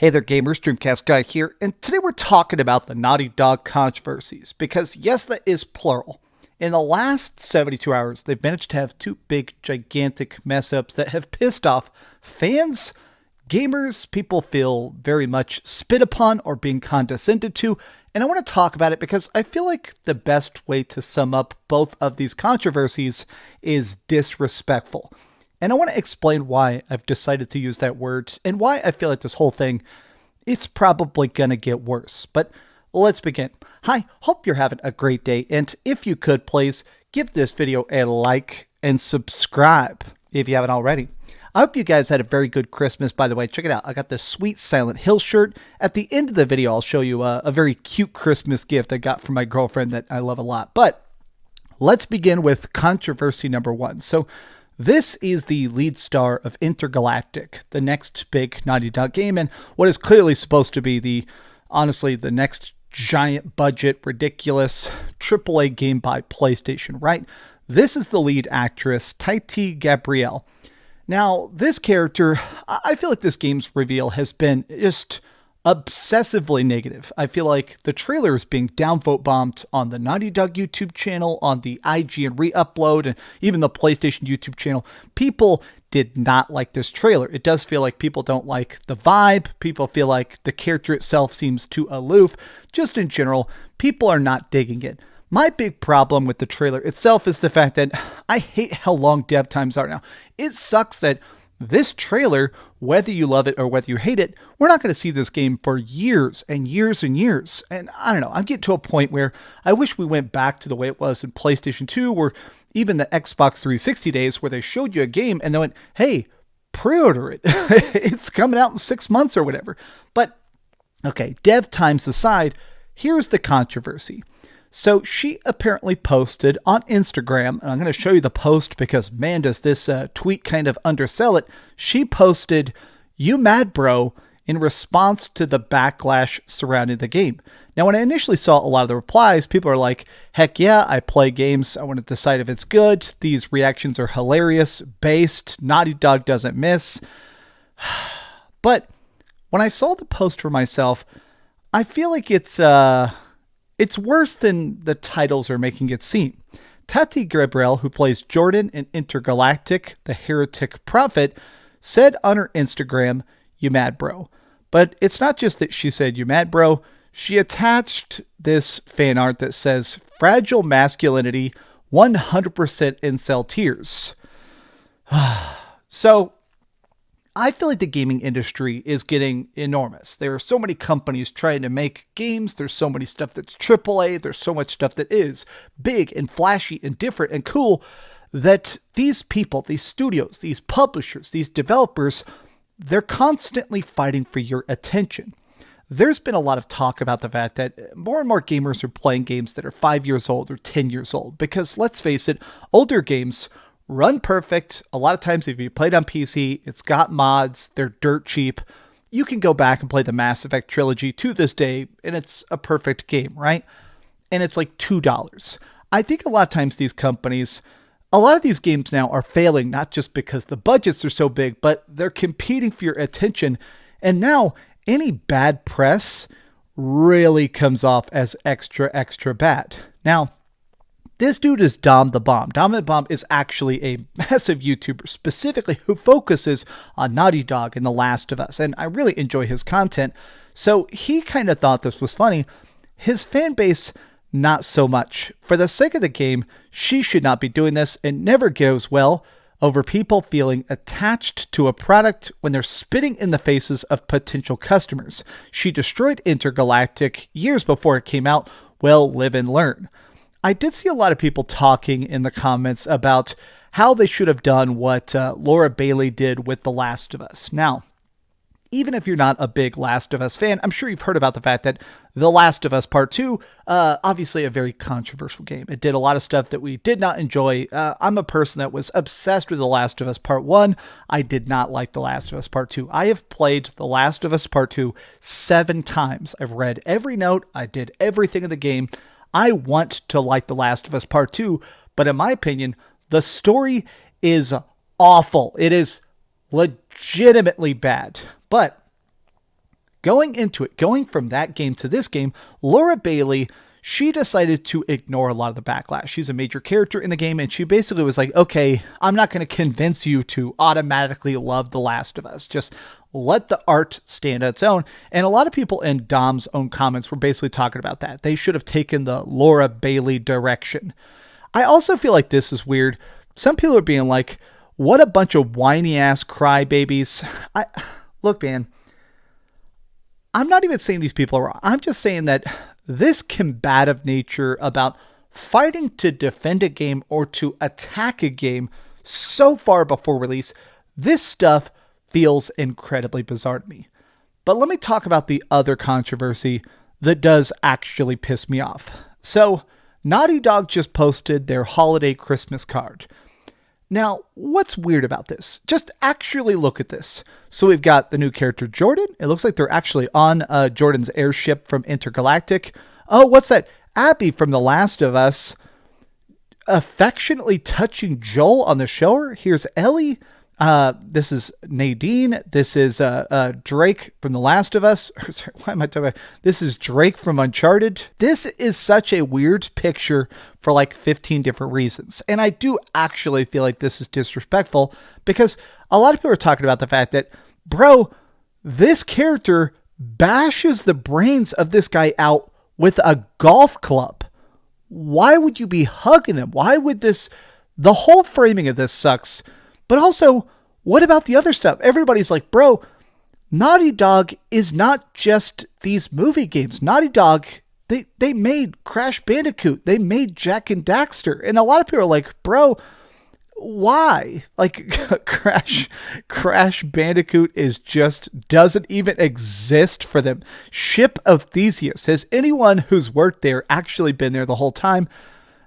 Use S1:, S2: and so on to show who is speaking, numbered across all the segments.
S1: Hey there gamers, DreamcastGuy here, and today we're talking about the Naughty Dog controversies, because yes, that is plural. In the last 72 hours, they've managed to have two big, gigantic mess-ups that have pissed off fans, gamers, people feel very much spit upon or being condescended to, and I want to talk about it because I feel like the best way to sum up both of these controversies is disrespectful. And I want to explain why I've decided to use that word and why I feel like this whole thing, it's probably going to get worse. But let's begin. Hi, hope you're having a great day. And if you could, please give this video a like and subscribe if you haven't already. I hope you guys had a very good Christmas. By the way, check it out. I got this sweet Silent Hill shirt. At the end of the video, I'll show you a very cute Christmas gift I got from my girlfriend that I love a lot. But let's begin with controversy number one. So this is the lead star of Intergalactic, the next big Naughty Dog game, and what is clearly supposed to be honestly, the next giant budget, ridiculous AAA game by PlayStation, right? This is the lead actress, Titi Gabrielle. Now, this character, I feel like this game's reveal has been just obsessively negative. I feel like the trailer is being downvote bombed on the Naughty Dog YouTube channel, on the IGN re-upload, and even the PlayStation YouTube channel. People did not like this trailer. It does feel like people don't like the vibe. People feel like the character itself seems too aloof. Just in general, people are not digging it. My big problem with the trailer itself is the fact that I hate how long dev times are now. It sucks that this trailer, whether you love it or whether you hate it, we're not going to see this game for years and years and years. And I don't know, I'm getting to a point where I wish we went back to the way it was in PlayStation 2 or even the Xbox 360 days where they showed you a game and they went, hey, pre-order it. It's coming out in 6 months or whatever. But okay, dev times aside, here's the controversy. So she apparently posted on Instagram, and I'm going to show you the post because, man, does this tweet kind of undersell it. She posted, "You mad, bro?" in response to the backlash surrounding the game. Now, when I initially saw a lot of the replies, people are like, heck yeah, I play games. I want to decide if it's good. These reactions are hilarious, based. Naughty Dog doesn't miss. But when I saw the post for myself, I feel like it's worse than the titles are making it seem. Tati Gabrielle, who plays Jordan in Intergalactic, the heretic prophet, said on her Instagram, "You mad, bro?" But it's not just that she said, "You mad, bro?" She attached this fan art that says, "Fragile masculinity, 100% incel tears." So I feel like the gaming industry is getting enormous. There are so many companies trying to make games. There's so many stuff that's AAA. There's so much stuff that is big and flashy and different and cool that these people, these studios, these publishers, these developers, they're constantly fighting for your attention. There's been a lot of talk about the fact that more and more gamers are playing games that are 5 years old or 10 years old because, let's face it, older games run perfect. A lot of times if you played on PC, it's got mods, they're dirt cheap. You can go back and play the Mass Effect trilogy to this day, and it's a perfect game, right? And it's like $2. I think a lot of times these companies, a lot of these games now are failing, not just because the budgets are so big, but they're competing for your attention. And now any bad press really comes off as extra bad. Now, this dude is Dom the Bomb. Dom the Bomb is actually a massive YouTuber, specifically who focuses on Naughty Dog and The Last of Us, and I really enjoy his content. So he kind of thought this was funny. His fan base, not so much. For the sake of the game, she should not be doing this, and never goes well over people feeling attached to a product when they're spitting in the faces of potential customers. She destroyed Intergalactic years before it came out. Well, live and learn. I did see a lot of people talking in the comments about how they should have done what Laura Bailey did with The Last of Us. Now, even if you're not a big Last of Us fan, I'm sure you've heard about the fact that The Last of Us Part 2, obviously a very controversial game. It did a lot of stuff that we did not enjoy. I'm a person that was obsessed with The Last of Us Part 1. I did not like The Last of Us Part 2. I have played The Last of Us Part 2 7 times. I've read every note. I did everything in the game. I want to like The Last of Us Part 2, but in my opinion, the story is awful. It is legitimately bad. But Going into it, going from that game to this game, Laura Bailey, she decided to ignore a lot of the backlash. She's a major character in the game, and she basically was like, okay, I'm not going to convince you to automatically love The Last of Us. Just let the art stand on its own. And a lot of people in Dom's own comments were basically talking about that. They should have taken the Laura Bailey direction. I also feel like this is weird. Some people are being like, what a bunch of whiny-ass crybabies. Look, man, I'm not even saying these people are wrong. I'm just saying that this combative nature about fighting to defend a game or to attack a game so far before release, this stuff feels incredibly bizarre to me. But let me talk about the other controversy that does actually piss me off. So, Naughty Dog just posted their holiday Christmas card. Now, what's weird about this? Just actually look at this. So we've got the new character Jordan. It looks like they're actually on Jordan's airship from Intergalactic. Oh, what's that? Abby from The Last of Us affectionately touching Joel on the shoulder. Here's Ellie. This is Nadine. This is Drake from The Last of Us. Sorry, why am I talking about? This is Drake from Uncharted. This is such a weird picture for like 15 different reasons. And I do actually feel like this is disrespectful because a lot of people are talking about the fact that, bro, this character bashes the brains of this guy out with a golf club. Why would you be hugging him? Why would this... The whole framing of this sucks. But also, what about the other stuff? Everybody's like, bro, Naughty Dog is not just these movie games. Naughty Dog, they made Crash Bandicoot. They made Jak and Daxter. And a lot of people are like, bro, why? Like, Crash Bandicoot doesn't even exist for them. Ship of Theseus. Has anyone who's worked there actually been there the whole time?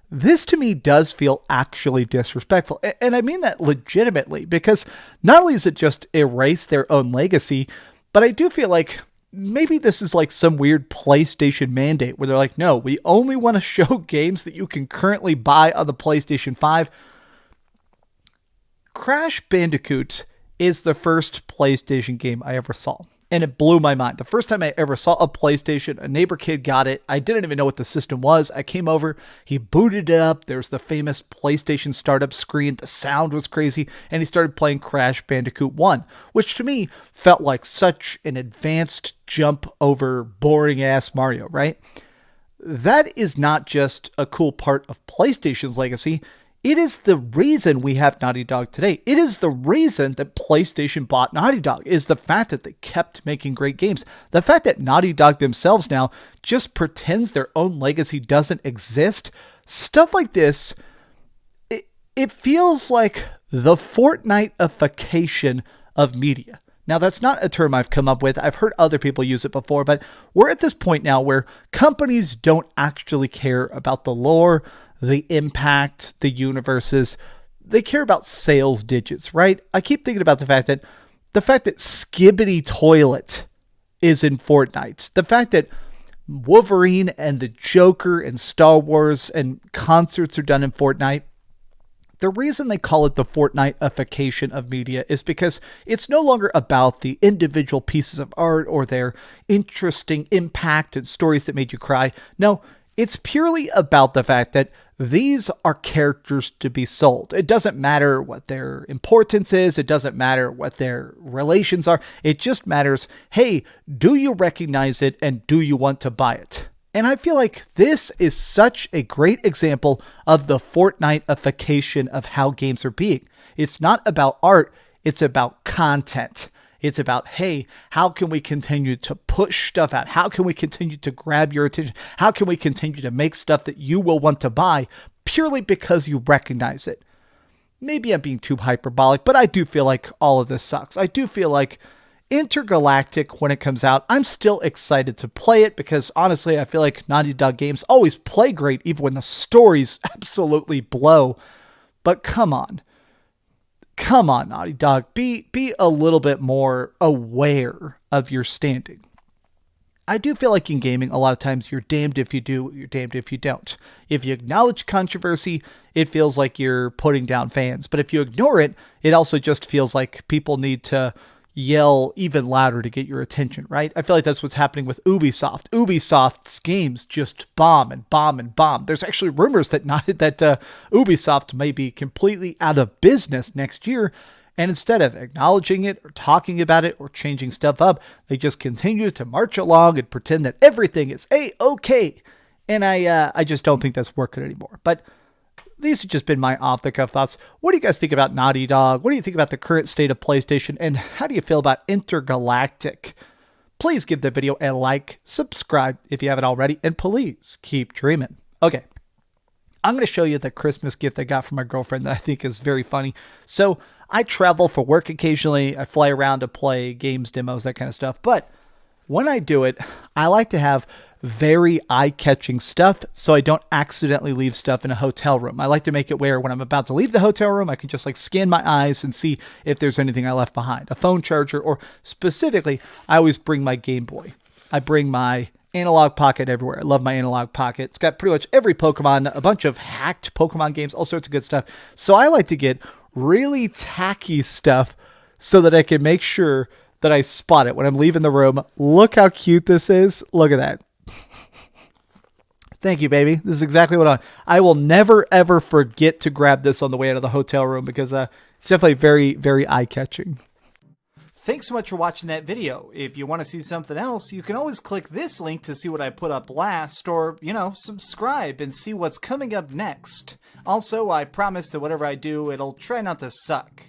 S1: This to me does feel actually disrespectful. And I mean that legitimately, because not only does it just erase their own legacy, but I do feel like maybe this is like some weird PlayStation mandate where they're like, no, we only want to show games that you can currently buy on the PlayStation 5. Crash Bandicoot is the first PlayStation game I ever saw. And it blew my mind. The first time I ever saw a PlayStation, a neighbor kid got it. I didn't even know what the system was. I came over, he booted it up. There's the famous PlayStation startup screen. The sound was crazy. And he started playing Crash Bandicoot 1, which to me felt like such an advanced jump over boring ass Mario, right? That is not just a cool part of PlayStation's legacy. It is the reason we have Naughty Dog today. It is the reason that PlayStation bought Naughty Dog, is the fact that they kept making great games. The fact that Naughty Dog themselves now just pretends their own legacy doesn't exist. Stuff like this, it feels like the Fortnite-ification of media. Now, that's not a term I've come up with. I've heard other people use it before, but we're at this point now where companies don't actually care about the lore, the impact, the universes. They care about sales digits, right? I keep thinking about the fact that Skibbity Toilet is in Fortnite. The fact that Wolverine and the Joker and Star Wars and concerts are done in Fortnite. The reason they call it the Fortnite-ification of media is because it's no longer about the individual pieces of art or their interesting impact and stories that made you cry. No, it's purely about the fact that these are characters to be sold. It doesn't matter what their importance is. It doesn't matter what their relations are. It just matters, hey, do you recognize it and do you want to buy it? And I feel like this is such a great example of the Fortnite-ification of how games are being. It's not about art. It's about content. It's about, hey, how can we continue to push stuff out? How can we continue to grab your attention? How can we continue to make stuff that you will want to buy purely because you recognize it? Maybe I'm being too hyperbolic, but I do feel like all of this sucks. I do feel like Intergalactic, when it comes out, I'm still excited to play it because honestly, I feel like Naughty Dog games always play great even when the stories absolutely blow. But come on. Come on, Naughty Dog. Be a little bit more aware of your standing. I do feel like in gaming, a lot of times you're damned if you do, you're damned if you don't. If you acknowledge controversy, it feels like you're putting down fans. But if you ignore it, it also just feels like people need to, yell even louder to get your attention, right? I feel like that's what's happening with Ubisoft. Ubisoft's games just bomb and bomb and bomb. There's actually rumors that Ubisoft may be completely out of business next year. And instead of acknowledging it or talking about it or changing stuff up, they just continue to march along and pretend that everything is A-okay. And I just don't think that's working anymore. But these have just been my off-the-cuff thoughts. What do you guys think about Naughty Dog? What do you think about the current state of PlayStation? And how do you feel about Intergalactic? Please give the video a like, subscribe if you haven't already, and please keep dreaming. Okay, I'm going to show you the Christmas gift I got from my girlfriend that I think is very funny. So I travel for work occasionally. I fly around to play games, demos, that kind of stuff. But when I do it, I like to have very eye-catching stuff so I don't accidentally leave stuff in a hotel room. I like to make it where when I'm about to leave the hotel room, I can just like scan my eyes and see if there's anything I left behind. A phone charger, or specifically, I always bring my Game Boy. I bring my analog pocket everywhere. I love my analog pocket. It's got pretty much every Pokemon, a bunch of hacked Pokemon games, all sorts of good stuff. So I like to get really tacky stuff so that I can make sure that I spot it when I'm leaving the room. Look how cute this is. Look at that. Thank you, baby. This is exactly what I will never, ever forget to grab this on the way out of the hotel room because it's definitely very, very eye-catching. Thanks so much for watching that video. If you want to see something else, you can always click this link to see what I put up last, or, subscribe and see what's coming up next. Also, I promise that whatever I do, it'll try not to suck.